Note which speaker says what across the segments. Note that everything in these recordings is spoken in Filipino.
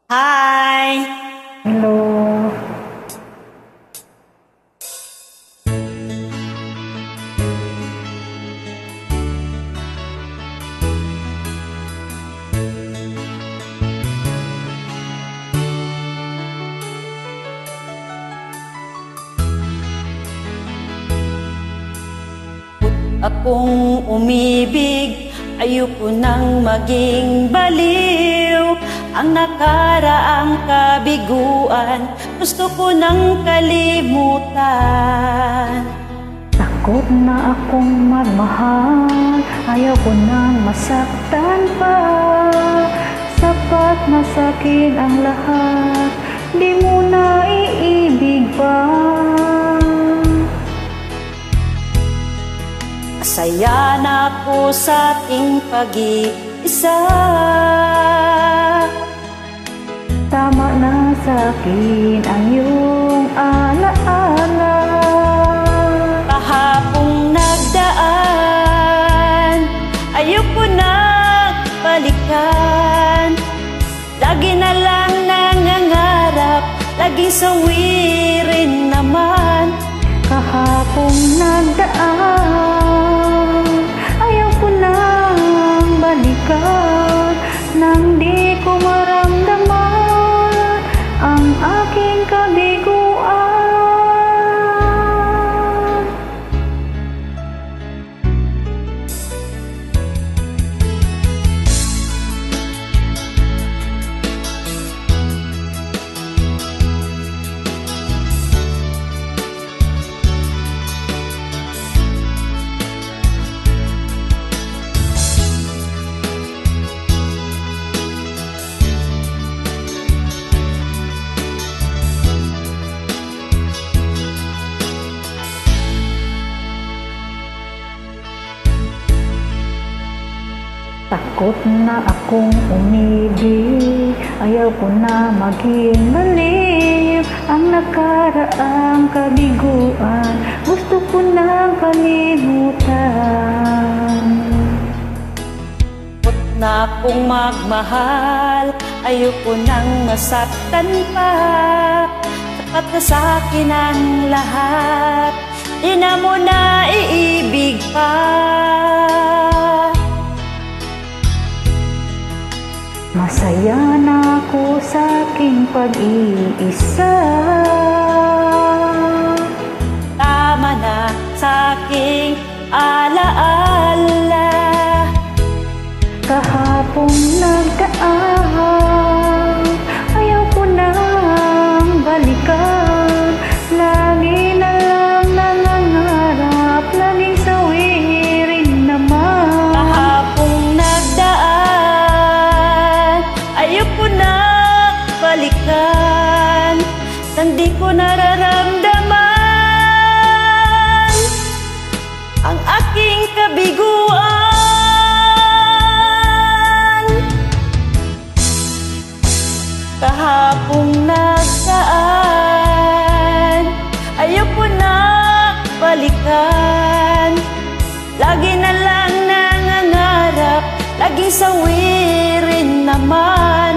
Speaker 1: Hi!
Speaker 2: Hello.
Speaker 1: Akong umibig, ayoko nang maging baliw. Ang nakaraang kabiguan, gusto ko nang kalimutan.
Speaker 2: Takot na akong magmahal, ayaw ko nang masaktan pa. Sapat na sa'kin ang lahat, di mo na iibig pa.
Speaker 1: Masaya na ako sa ating pag-iisa.
Speaker 2: Tama na sa'kin ang iyong alaala.
Speaker 1: Kahapong nagdaan, ayoko na balikan. Lagi na lang nangangarap, laging sawirin naman.
Speaker 2: Kahapong nagdaan, ayaw ko nang balikan. Nang di ko maramdaman ang aking kabiguan. Takot na akong umibig, ayaw ko na maging baliw. Ang nakaraang kabiguan, gusto ko na kalimutan.
Speaker 1: Takot na akong magmahal, ayoko nang masaktan pa. Sapat na sa'kin ang lahat, di na mo na iibig pa.
Speaker 2: Masaya na ako sa aking pag-iisa.
Speaker 1: Tama na sa'king alaala.
Speaker 2: Kahapong nagdaan, ayaw ko nang balikan. Lagi na lang nangangarap, laging sawirin naman.
Speaker 1: Kahapong nagdaan, ayoko na balikan. Nang di ko nararamdaman ang aking kabiguan. Kahapong nagdaan, ayoko na balikan. Lagi na lang nangangarap, laging sawirin naman.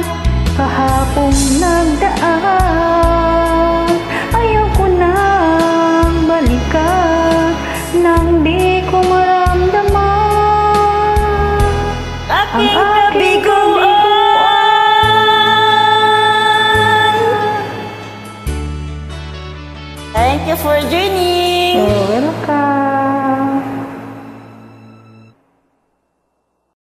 Speaker 2: Kahapong nagdaan, ayaw ko nang balikan. Nang di ko maramdaman
Speaker 1: Aking
Speaker 2: ang aking
Speaker 1: kabiguan. Thank you for joining.
Speaker 2: You're welcome.